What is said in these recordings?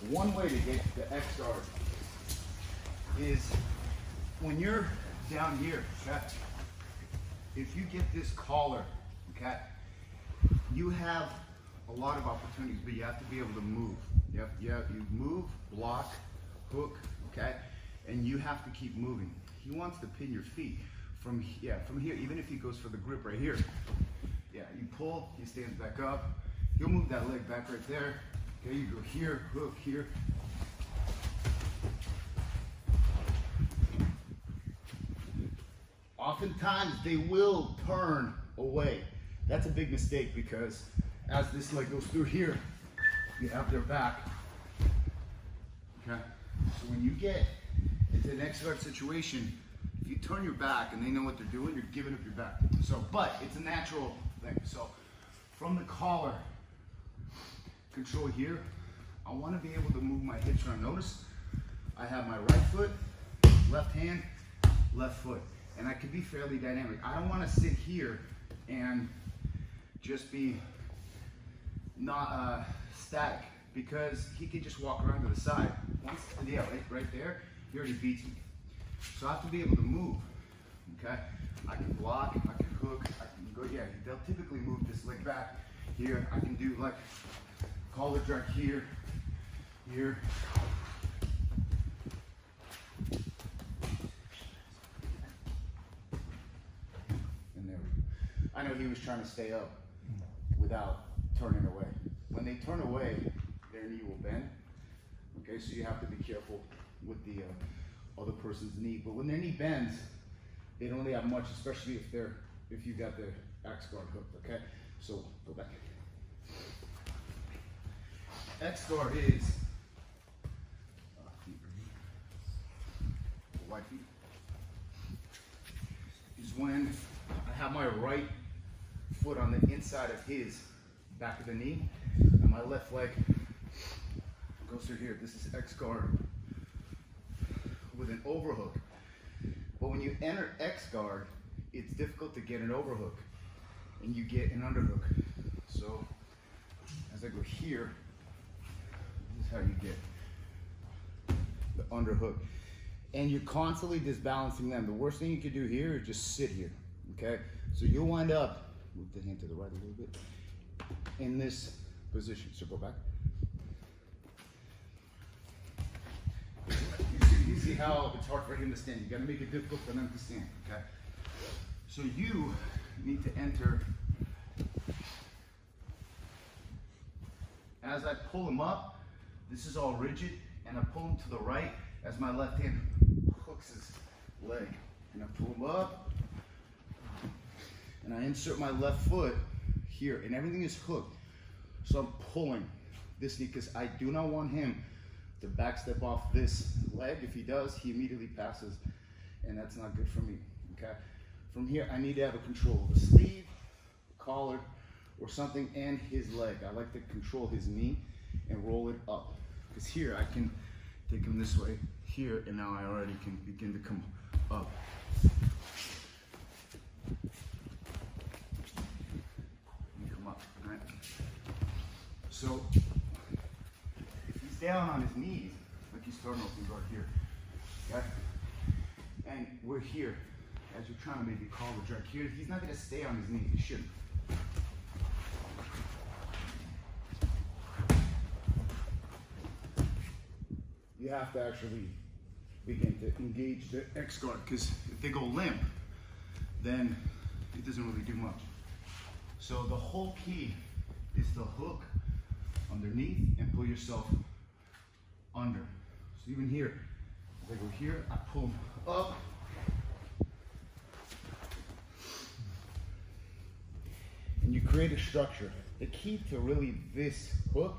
one way to get the X guard is when you're down here, okay? If you get this collar, okay, you have a lot of opportunities, but you have to be able to move. You move, block, hook, okay? And you have to keep moving. He wants to pin your feet from here, even if he goes for the grip right here. Yeah, you pull, he stands back up. He'll move that leg back right there. Okay, you go here, hook here. Oftentimes they will turn away. That's a big mistake because as this leg goes through here, you have their back. Okay, so when you get into an X guard situation, if you turn your back and they know what they're doing, you're giving up your back. So, but it's a natural thing. So from the collar, control here, I want to be able to move my hips around. Notice I have my right foot, left hand, left foot, and I can be fairly dynamic. I don't want to sit here and just be not static, because he could just walk around to the side. Once, yeah, right there, he already beats me. So I have to be able to move, okay? I can block, I can hook, I can go, yeah, they'll typically move this leg back here. I can do like collar drag here, here. And there we go. I know he was trying to stay up without turning away. When they turn away, their knee will bend. Okay, so you have to be careful with the other person's knee. But when their knee bends, they don't really have much, especially if you got the X guard hooked. Okay, so go back. X guard is wide feet. Is when I have my right foot on the inside of his back of the knee, and my left leg goes through here. This is X guard with an overhook. But when you enter X guard, it's difficult to get an overhook, and you get an underhook. So as I go here, this is how you get the underhook. And you're constantly disbalancing them. The worst thing you could do here is just sit here, okay? So you'll wind up, move the hand to the right a little bit, in this position. So go back. You see how it's hard for him to stand. You gotta make it difficult for them to stand, okay? So you need to enter. As I pull him up, this is all rigid, and I pull him to the right as my left hand hooks his leg. And I pull him up, and I insert my left foot here, and everything is hooked. So I'm pulling this knee because I do not want him to backstep off this leg. If he does, he immediately passes, and that's not good for me, okay? From here, I need to have a control of the sleeve, collar, or something, and his leg. I like to control his knee and roll it up, because here I can take him this way here, and now I already can begin to come up. Come up, all right? So if he's down on his knees, like he's starting open guard here, okay? And we're here, as you're trying to maybe call the drag here, he's not gonna stay on his knees, he shouldn't. You have to actually begin to engage the X guard, because if they go limp, then it doesn't really do much. So the whole key is to hook underneath and pull yourself under. So even here, as I go here, I pull him up. And you create a structure. The key to really this hook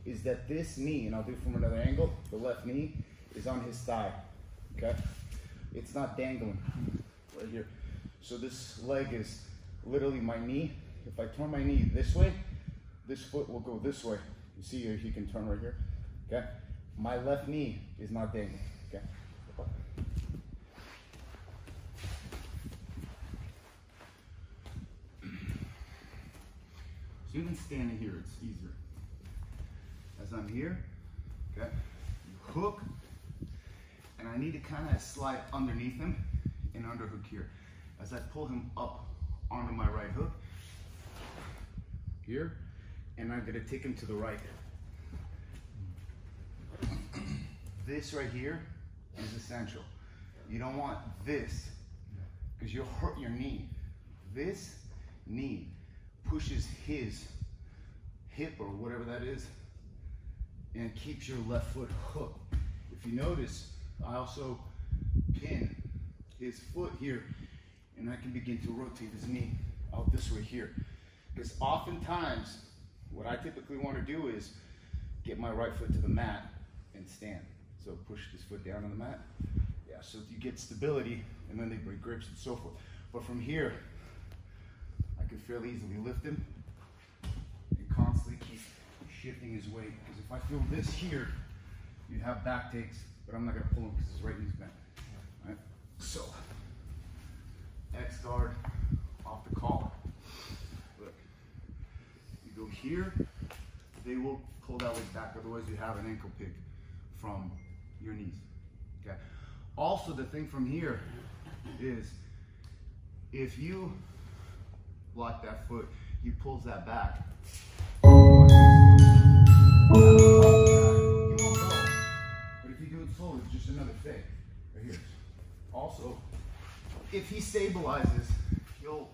is that this knee, and I'll do it from another angle, the left knee is on his thigh, okay? It's not dangling right here. So this leg is literally my knee. If I turn my knee this way, this foot will go this way. You see he can turn right here, okay? My left knee is not dangling, okay? So even standing here, it's easier. As I'm here, okay? You hook, and I need to kind of slide underneath him and underhook here. As I pull him up onto my right hook, here, and I'm gonna take him to the right. This right here is essential. You don't want this, because you'll hurt your knee. This knee pushes his hip or whatever that is and keeps your left foot hooked. If you notice, I also pin his foot here, and I can begin to rotate his knee out this way here. Because oftentimes, what I typically want to do is get my right foot to the mat and stand. So push this foot down on the mat. Yeah, so you get stability, and then they break grips and so forth. But from here, I can fairly easily lift him and constantly keep shifting his weight. Because if I feel this here, you have back takes, but I'm not gonna pull him because his right knee's bent. All right? So, X guard off the collar. Look, you go here, they will pull that leg back, otherwise you have an ankle pick from your knees, okay? Also, the thing from here is, if you lock that foot, he pulls that back. He won't go. But if you do it slowly, it's just another fake. Right here. Also, if he stabilizes, he'll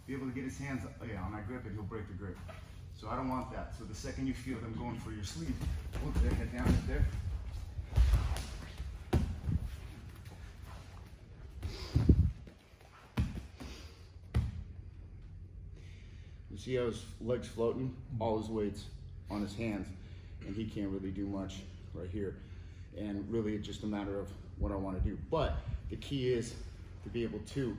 be able to get his hands on that grip and he'll break the grip. So I don't want that. So the second you feel them going for your sleeve, look their head down right there. You see how his legs floating? All his weight's on his hands, and he can't really do much right here. And really, it's just a matter of what I want to do. But the key is to be able to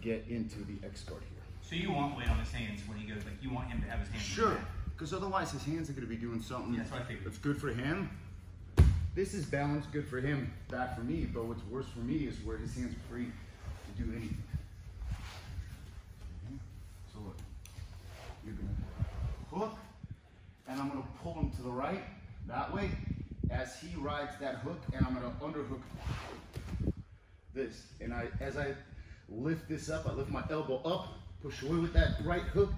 get into the X guard here. So you want weight on his hands when he goes, like you want him to have his hands. Sure, because otherwise his hands are going to be doing something that's good for him. This is balance, good for him, bad for me. But what's worse for me is where his hands are free to do anything. So look, you're going to hook, and I'm going to pull him to the right that way as he rides that hook, and I'm going to underhook this. And as I lift this up, I lift my elbow up, push away with that right hook,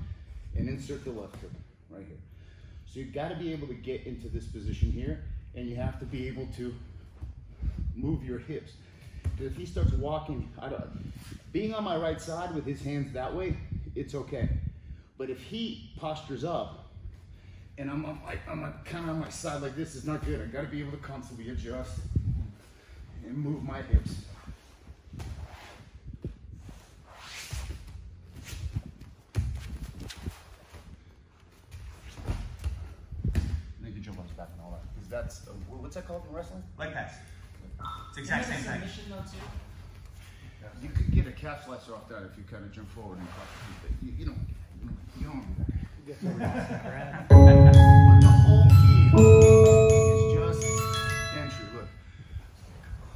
and insert the left hook right here. So you've got to be able to get into this position here, and you have to be able to move your hips. Because if he starts walking, being on my right side with his hands that way, it's okay. But if he postures up, and I'm kind of on my side like this, it's not good. I got to be able to constantly adjust and move my hips. Back and all that. Because that's, what's that called in wrestling? Leg pass. It's the exact same thing. You could get a calf slicer off that if you kind of jump forward and cross the feet. You don't do that. But the whole key is just entry. Look,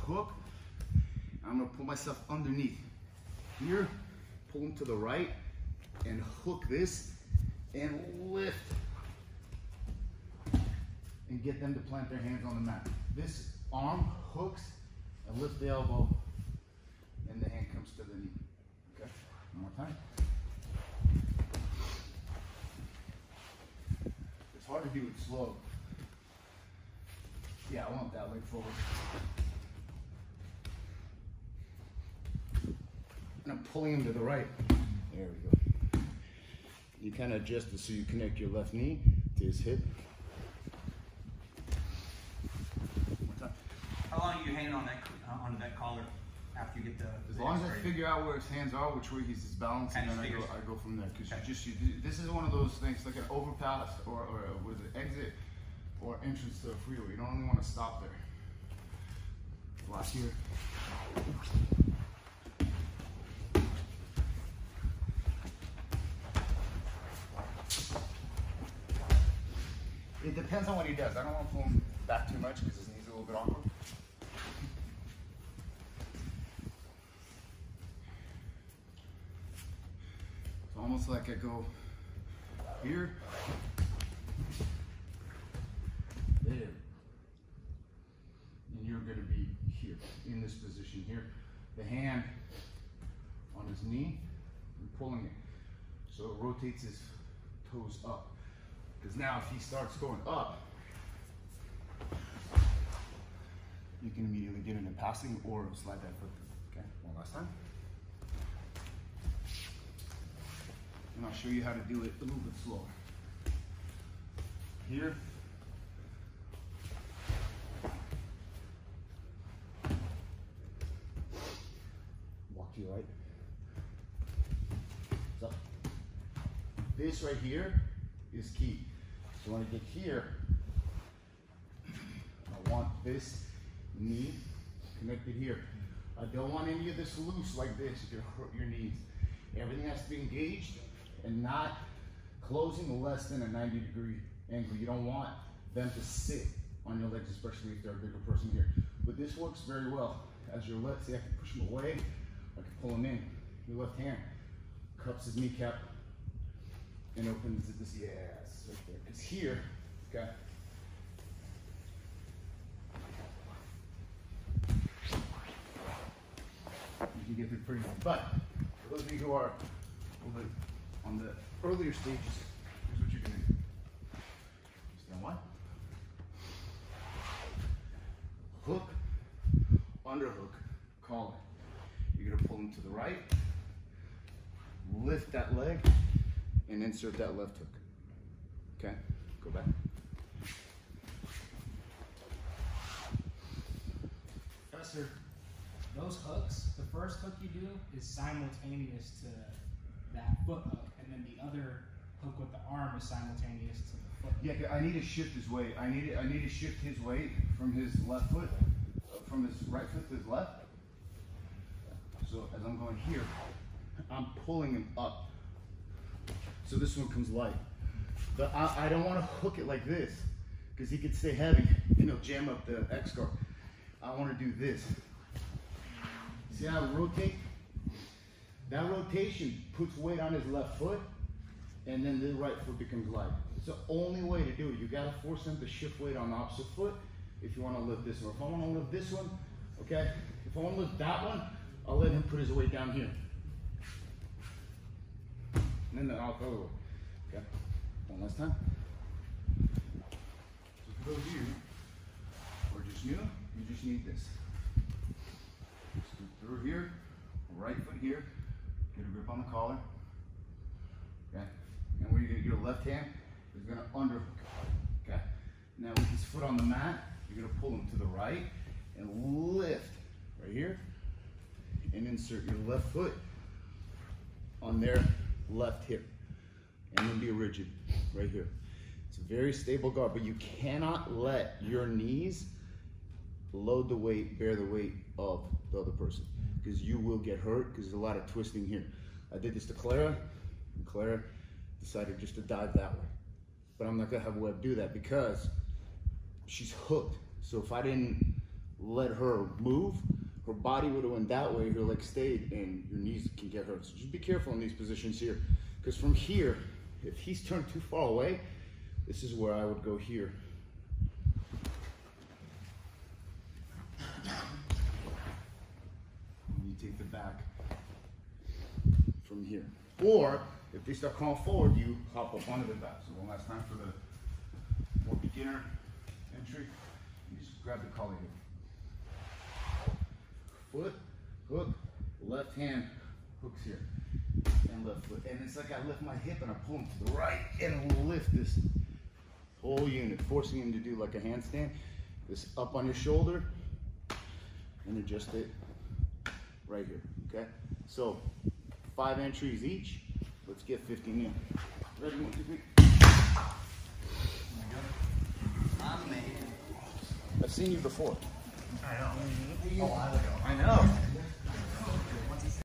hook. I'm going to pull myself underneath. Here, pull him to the right, and hook this, and lift. And get them to plant their hands on the mat. This arm hooks and lift the elbow, and the hand comes to the knee. Okay, one more time. It's hard to do it slow. Yeah, I want that leg forward. And I'm pulling him to the right. There we go. You kind of adjust it so you connect your left knee to his hip. How long are you hanging on that collar after you get the? As long as I figure out where his hands are, which way he's balanced, and then I go from there. Because this is one of those things like an overpass or what is it, exit or entrance to a freeway. You don't only want to stop there. Last year. It depends on what he does. I don't want to pull him back too much because his knee's a little bit awkward. It's almost like I go here, there, going to be here, in this position here. The hand on his knee and pulling it. So it rotates his toes up. Because now if he starts going up, you can immediately get into passing or slide that foot through. Okay, one last time. And I'll show you how to do it a little bit slower. Here. Walk to your right. So, this right here is key. So when I get here, I want this knee connected here. I don't want any of this loose like this. You're gonna hurt your knees. Everything has to be engaged and not closing less than a 90-degree angle. You don't want them to sit on your legs, especially if they're a bigger person here. But this works very well. As your left, see, I can push him away, I can pull him in. Your left hand cups his kneecap and opens it this, yes, right there. Because here, okay, you can get through pretty well. But for those of you who are a little bit on the earlier stages, here's what you're gonna do. Stand one. Hook, underhook, call it. You're gonna pull him to the right, lift that leg, and insert that left hook. Okay, go back. Professor, those hooks, the first hook you do is simultaneous to that foot hook, and then the other hook with the arm is simultaneous to the foot hook. Yeah, I need to shift his weight. I need to shift his weight from his left foot, from his right foot to his left. So as I'm going here, I'm pulling him up. So this one comes light. But I don't want to hook it like this, because he could stay heavy and he'll jam up the X guard. I want to do this. See how I rotate? That rotation puts weight on his left foot, and then the right foot becomes light. It's the only way to do it. You gotta force him to shift weight on the opposite foot if you want to lift this one. If I want to lift this one, okay, if I want to lift that one, I'll let him put his weight down here. And then I'll go the other way. Okay, one last time. So for those of you who are just new, you just need this. Scoop through here, right foot here, get a grip on the collar. Okay, and where you get your left hand is going to underhook. Okay, now with his foot on the mat, you're going to pull him to the right and lift right here, and insert your left foot on their left hip, and then be rigid right here. It's a very stable guard, but you cannot let your knees load the weight, bear the weight of the other person, because you will get hurt, because there's a lot of twisting here. I did this to Clara, and Clara decided just to dive that way. But I'm not gonna have Webb do that because she's hooked. So if I didn't let her move, her body would have went that way, her leg stayed, and your knees can get hurt. So just be careful in these positions here, because from here, if he's turned too far away, this is where I would go here. You take the back from here. Or, if they start calling forward, you hop up onto the back. So one last time for the more beginner entry, you just grab the collar here. Foot, hook, left hand hooks here, and left foot. And it's like I lift my hip and I pull him to the right and lift this whole unit, forcing him to do like a handstand. This up on your shoulder and adjust it right here, okay? So 5 entries each. Let's get 15 in. Ready, 1, 2, 3. I've seen you before. I know. Oh, I know.